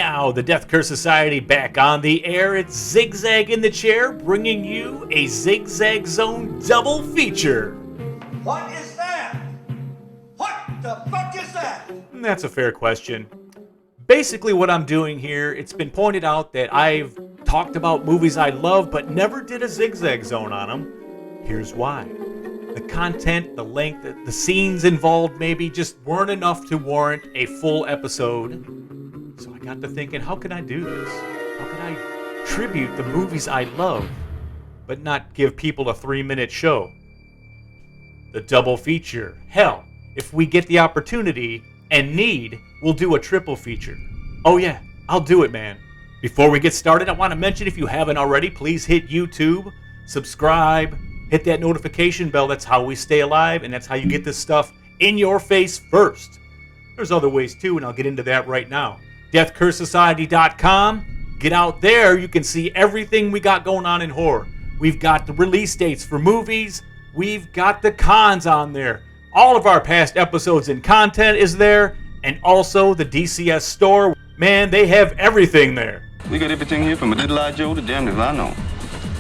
Meow, the Death Curse Society back on the air. It's Zig Zag in the chair, bringing you a Zig Zag Zone double feature. What is that? What the fuck is that? And that's a fair question. Basically what I'm doing here, it's been pointed out that I've talked about movies I love but never did a Zig Zag Zone on them. Here's why. The content, the length, the scenes involved maybe just weren't enough to warrant a full episode. So I got to thinking, how can I do this? How can I tribute the movies I love, but not give people a 3-minute show? The double feature. Hell, if we get the opportunity and need, we'll do a triple feature. Oh yeah, I'll do it, man. Before we get started, I want to mention, if you haven't already, please hit YouTube, subscribe, hit that notification bell. That's how we stay alive, and that's how you get this stuff in your face first. There's other ways too, and I'll get into that right now. DeathCurseSociety.com. Get out there. You can see everything we got going on in horror. We've got the release dates for movies. We've got the cons on there. All of our past episodes and content is there. And also the DCS store. Man, they have everything there. We got everything here from a little eye Joe to damn if I know.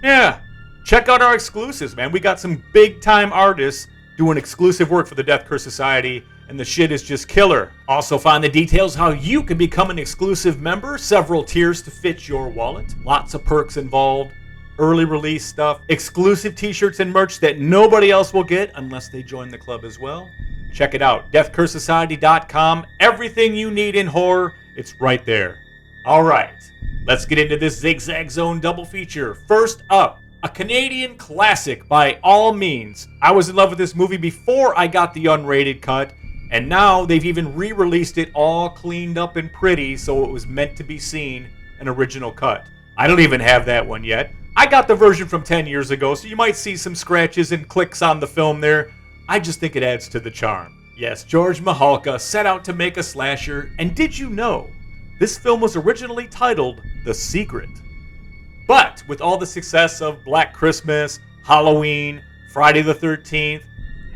Yeah. Check out our exclusives, man. We got some big-time artists doing exclusive work for the Death Curse Society. And the shit is just killer. Also find the details how you can become an exclusive member. Several tiers to fit your wallet. Lots of perks involved. Early release stuff. Exclusive t-shirts and merch that nobody else will get unless they join the club as well. Check it out. DeathCurseSociety.com. Everything you need in horror, it's right there. Alright, let's get into this Zig Zag Zone double feature. First up, a Canadian classic by all means. I was in love with this movie before I got the unrated cut. And now they've even re-released it all cleaned up and pretty, so it was meant to be seen, an original cut. I don't even have that one yet. I got the version from 10 years ago, so you might see some scratches and clicks on the film there. I just think it adds to the charm. Yes, George Mihalka set out to make a slasher, and did you know this film was originally titled The Secret? But with all the success of Black Christmas, Halloween, Friday the 13th,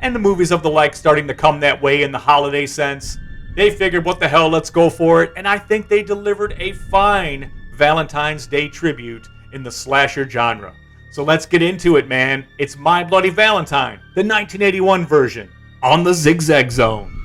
and the movies of the like starting to come that way in the holiday sense, they figured, what the hell, let's go for it. And I think they delivered a fine Valentine's Day tribute in the slasher genre. So let's get into it, man. It's My Bloody Valentine, the 1981 version, on the Zig Zag Zone.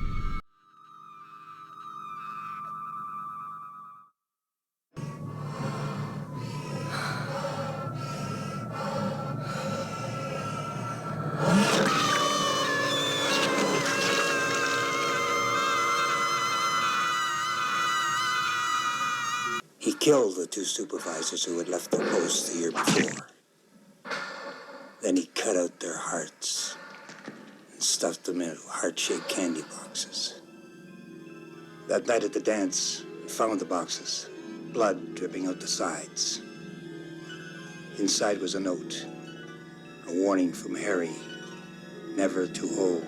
He killed the 2 supervisors who had left their posts the year before. Then he cut out their hearts and stuffed them into heart-shaped candy boxes. That night at the dance, he found the boxes, blood dripping out the sides. Inside was a note, a warning from Harry, never to hold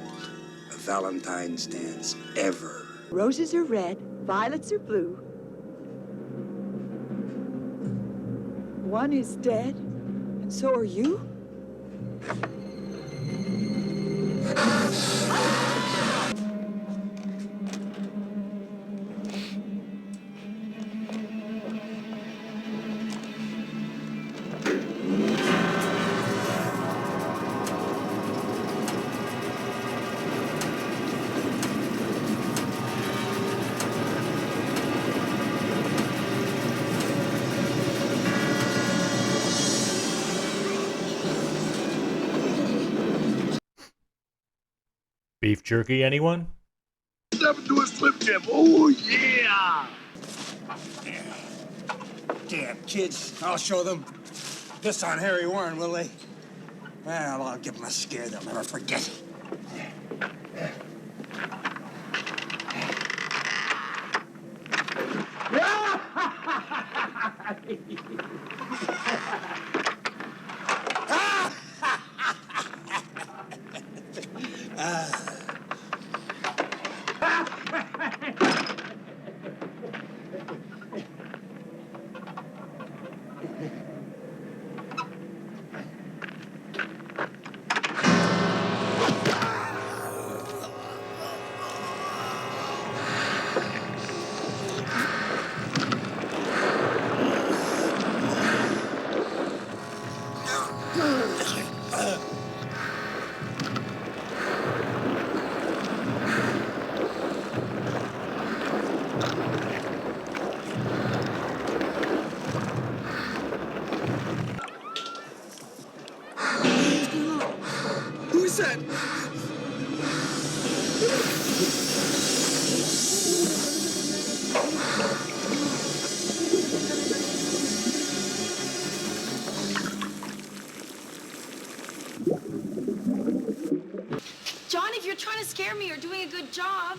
a Valentine's dance ever. Roses are red, violets are blue. One is dead, and so are you? Beef jerky, anyone? Step into a slip jam. Oh, yeah! Damn kids, I'll show them. Piss on Harry Warren, will they? Well, I'll give them a scare they'll never forget. a good job.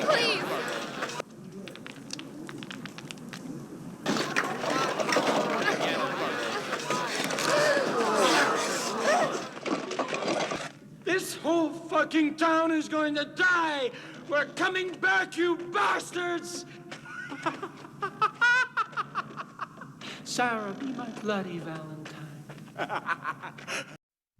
Please! This whole fucking town is going to die! We're coming back, you bastards! Sarah, be my bloody Valentine.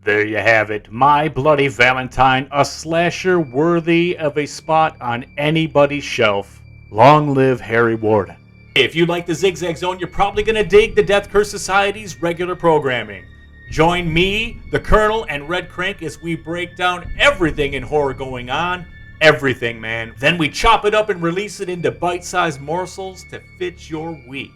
There you have it. My Bloody Valentine, a slasher worthy of a spot on anybody's shelf. Long live Harry Warden. If you like the Zig Zag Zone, you're probably going to dig the Death Curse Society's regular programming. Join me, the Colonel, and Red Crank as we break down everything in horror going on. Everything, man. Then we chop it up and release it into bite-sized morsels to fit your week.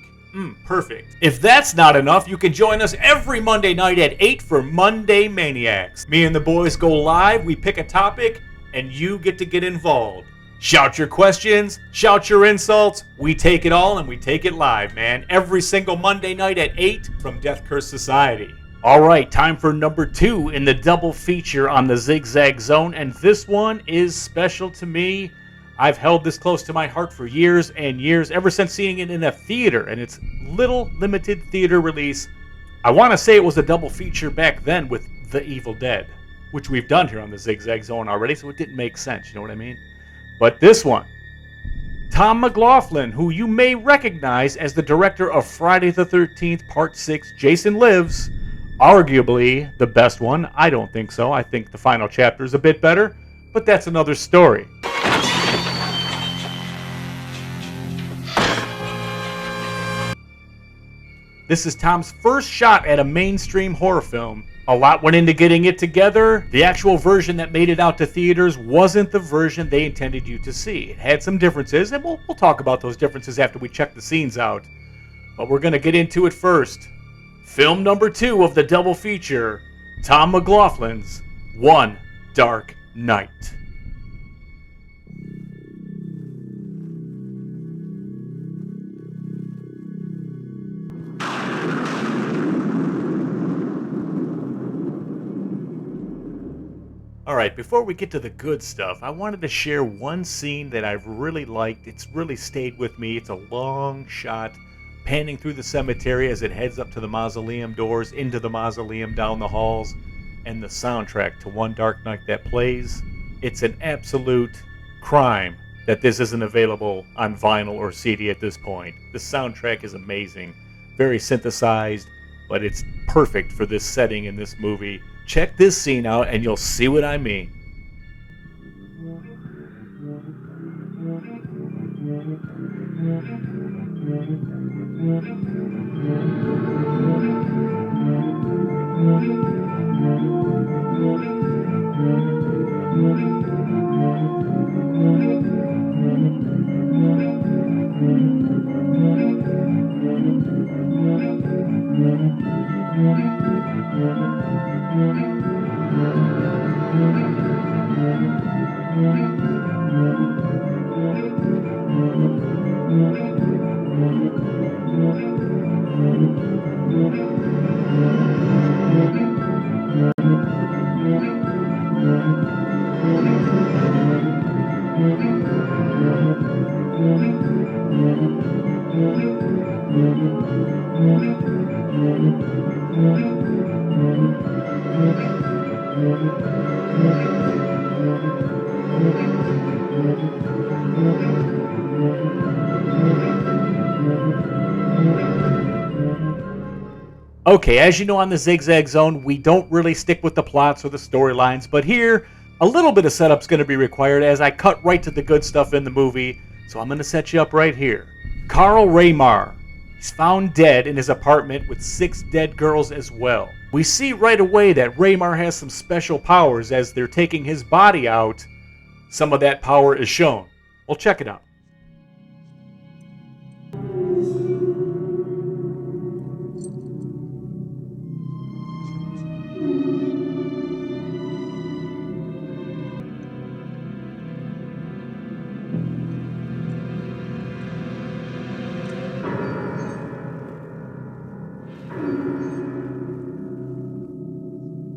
Perfect. If that's not enough, you can join us every Monday night at 8 for Monday Maniacs. Me and the boys go live, we pick a topic, and you get to get involved. Shout your questions, shout your insults, we take it all and we take it live, man. Every single Monday night at 8 from Death Curse Society. Alright, time for number 2 in the double feature on the Zig Zag Zone, and this one is special to me. I've held this close to my heart for years and years, ever since seeing it in a theater and its little limited theater release. I want to say it was a double feature back then with The Evil Dead, which we've done here on the Zig Zag Zone already, so it didn't make sense, you know what I mean? But this one, Tom McLaughlin, who you may recognize as the director of Friday the 13th Part 6, Jason Lives, arguably the best one. I don't think so. I think the final chapter is a bit better, but that's another story. This is Tom's first shot at a mainstream horror film. A lot went into getting it together. The actual version that made it out to theaters wasn't the version they intended you to see. It had some differences, and we'll talk about those differences after we check the scenes out. But we're going to get into it first. Film number 2 of the double feature, Tom McLaughlin's One Dark Night. Alright, before we get to the good stuff, I wanted to share one scene that I've really liked. It's really stayed with me. It's a long shot, panning through the cemetery as it heads up to the mausoleum doors, into the mausoleum, down the halls, and the soundtrack to One Dark Night that plays. It's an absolute crime that this isn't available on vinyl or CD at this point. The soundtrack is amazing, very synthesized, but it's perfect for this setting in this movie. Check this scene out and you'll see what I mean. Okay, as you know on the Zig Zag Zone, we don't really stick with the plots or the storylines, but here, a little bit of setup's going to be required as I cut right to the good stuff in the movie, so I'm going to set you up right here. Carl Raymar. He's found dead in his apartment with 6 dead girls as well. We see right away that Raymar has some special powers as they're taking his body out. Some of that power is shown. Well, check it out.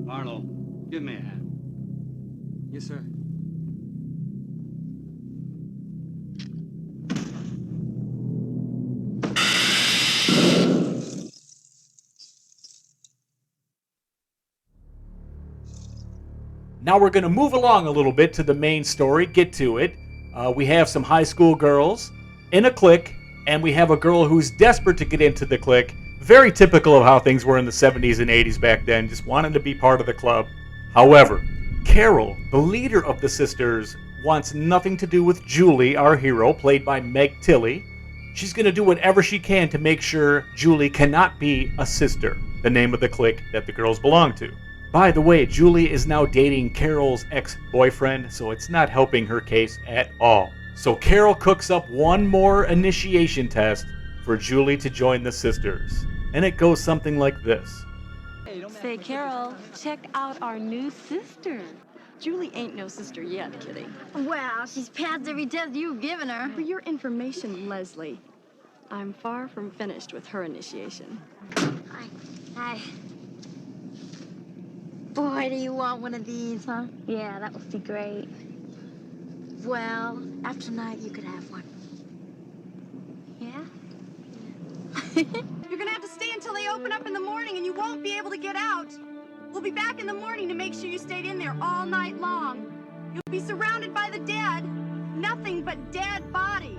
Arnold, give me a hand. Yes, sir. Now we're going to move along a little bit to the main story, get to it. We have some high school girls in a clique, and we have a girl who's desperate to get into the clique. Very typical of how things were in the 70s and 80s back then, just wanting to be part of the club. However, Carol, the leader of the sisters, wants nothing to do with Julie, our hero, played by Meg Tilly. She's going to do whatever she can to make sure Julie cannot be a sister, the name of the clique that the girls belong to. By the way, Julie is now dating Carol's ex-boyfriend, so it's not helping her case at all. So Carol cooks up one more initiation test for Julie to join the sisters. And it goes something like this. Say, Carol, check out our new sister. Julie ain't no sister yet, Kitty. Well, she's passed every test you've given her. For your information, Leslie, I'm far from finished with her initiation. Boy, do you want one of these, huh? Yeah, that would be great. Well, after tonight, you could have one. Yeah? You're gonna have to stay until they open up in the morning and you won't be able to get out. We'll be back in the morning to make sure you stayed in there all night long. You'll be surrounded by the dead. Nothing but dead bodies.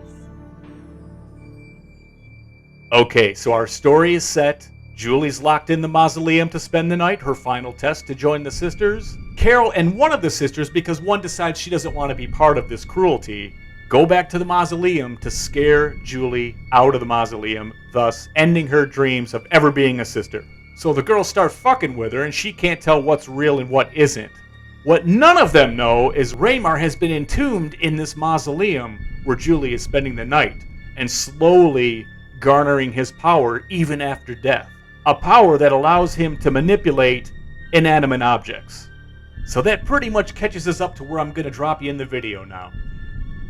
Okay, so our story is set. Julie's locked in the mausoleum to spend the night, her final test to join the sisters. Carol and one of the sisters, because one decides she doesn't want to be part of this cruelty, go back to the mausoleum to scare Julie out of the mausoleum, thus ending her dreams of ever being a sister. So the girls start fucking with her and she can't tell what's real and what isn't. What none of them know is Raymar has been entombed in this mausoleum where Julie is spending the night and slowly garnering his power even after death. A power that allows him to manipulate inanimate objects. So that pretty much catches us up to where I'm going to drop you in the video now.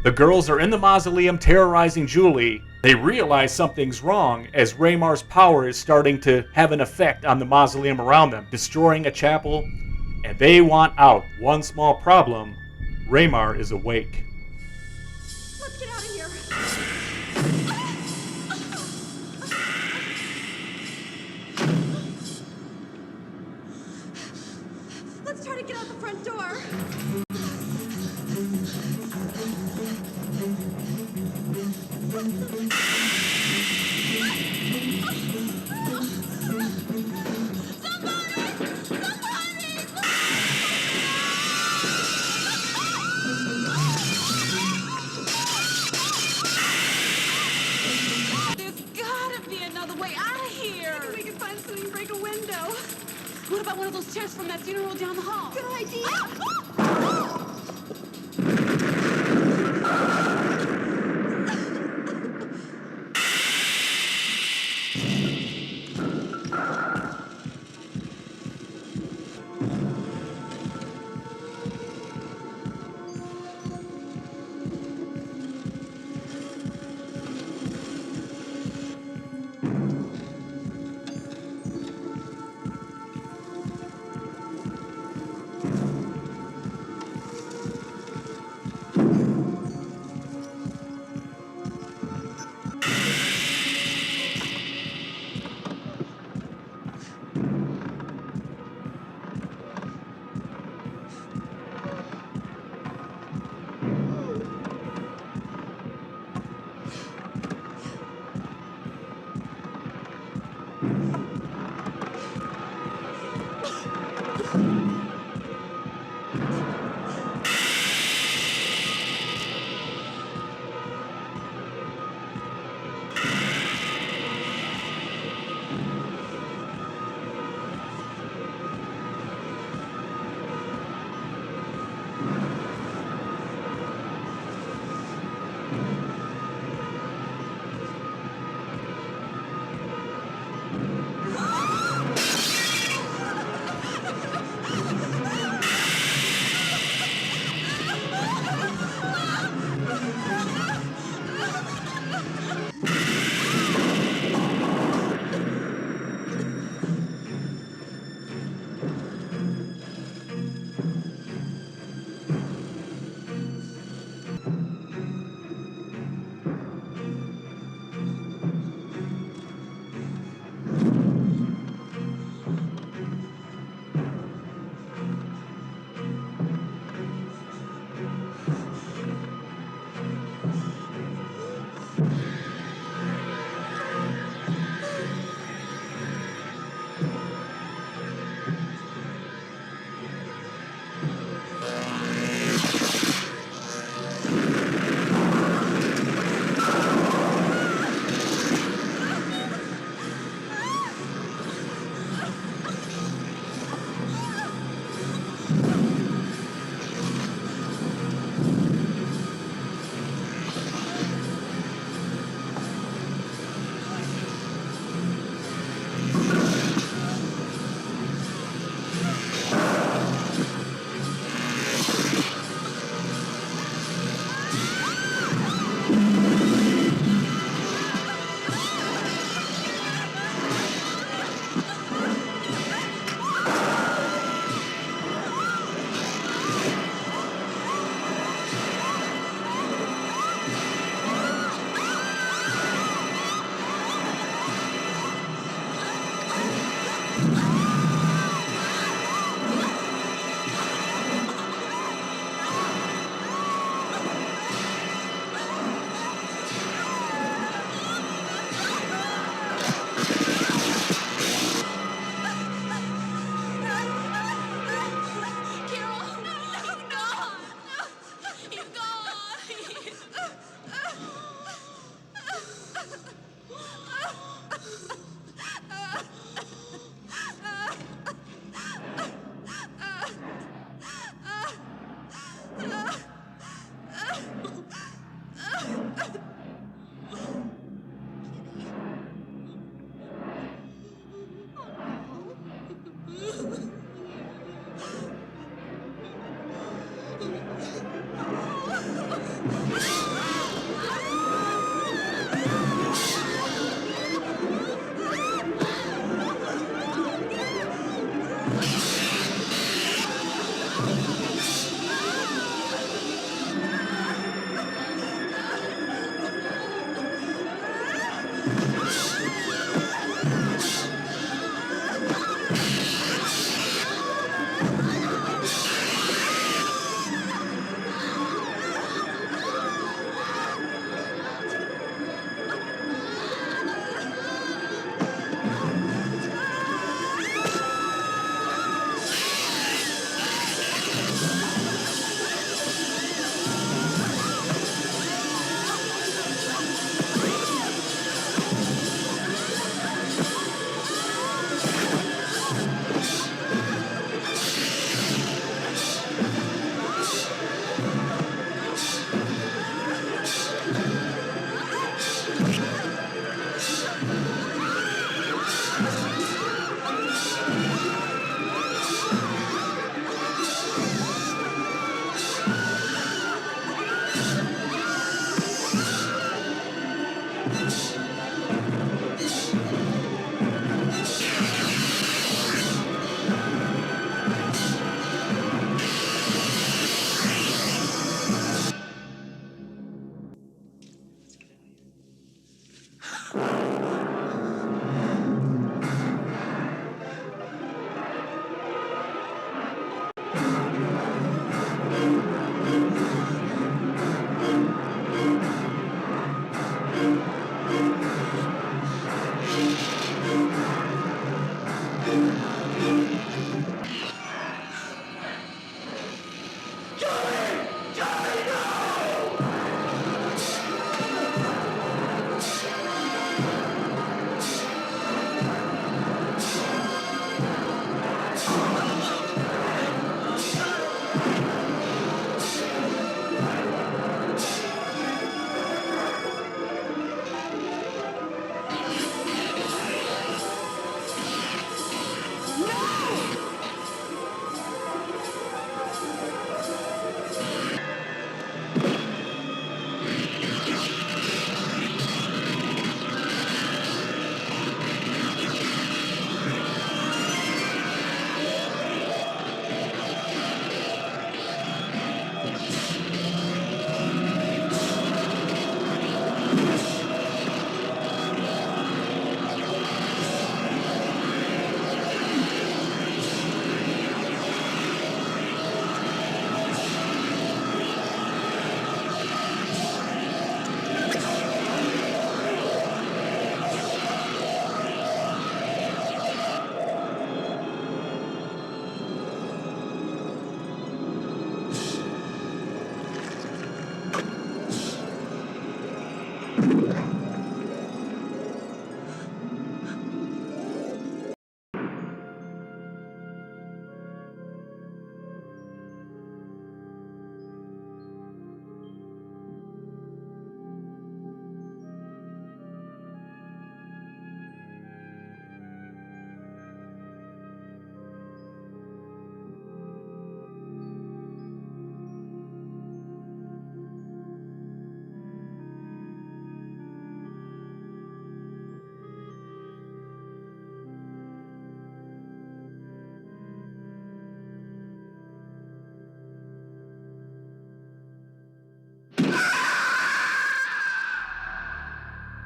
The girls are in the mausoleum terrorizing Julie. They realize something's wrong as Raymar's power is starting to have an effect on the mausoleum around them, destroying a chapel and they want out. One small problem, Raymar is awake. Let's get out of here. Let's try to get out the front door. There's gotta be another way out of here. Maybe we can find something to break a window. What about one of those chairs from that funeral down the hall? Good idea.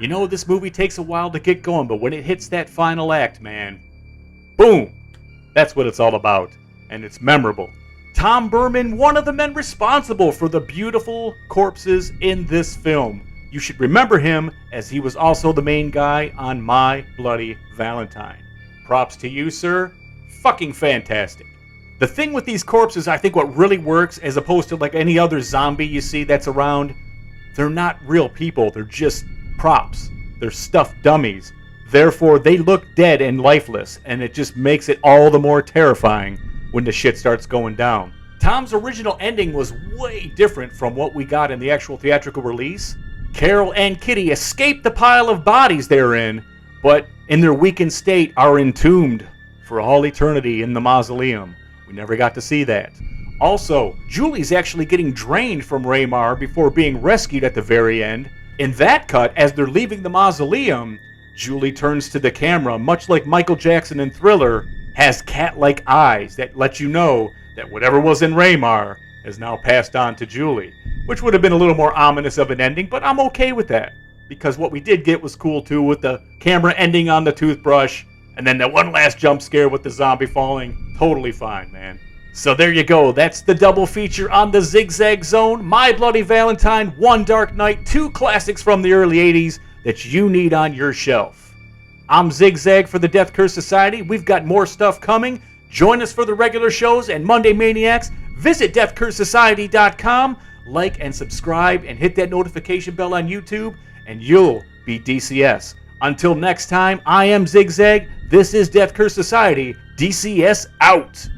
You know, this movie takes a while to get going, but when it hits that final act, man, boom! That's what it's all about, and it's memorable. Tom Berman, one of the men responsible for the beautiful corpses in this film. You should remember him, as he was also the main guy on My Bloody Valentine. Props to you, sir. Fucking fantastic. The thing with these corpses, I think what really works, as opposed to like any other zombie you see that's around, they're not real people, they're just props. They're stuffed dummies. Therefore, they look dead and lifeless, and it just makes it all the more terrifying when the shit starts going down. Tom's original ending was way different from what we got in the actual theatrical release. Carol and Kitty escape the pile of bodies they're in, but in their weakened state are entombed for all eternity in the mausoleum. We never got to see that. Also, Julie's actually getting drained from Raymar before being rescued at the very end. In that cut, as they're leaving the mausoleum, Julie turns to the camera, much like Michael Jackson in Thriller, has cat-like eyes that let you know that whatever was in Raymar has now passed on to Julie, which would have been a little more ominous of an ending, but I'm okay with that, because what we did get was cool too, with the camera ending on the toothbrush, and then that one last jump scare with the zombie falling. Totally fine, man. So there you go, that's the double feature on the Zig Zag Zone, My Bloody Valentine, One Dark Night, two classics from the early 80s that you need on your shelf. I'm Zig Zag for the Death Curse Society. We've got more stuff coming. Join us for the regular shows and Monday Maniacs. Visit deathcursesociety.com, like and subscribe, and hit that notification bell on YouTube, and you'll be DCS. Until next time, I am Zig Zag. This is Death Curse Society. DCS out.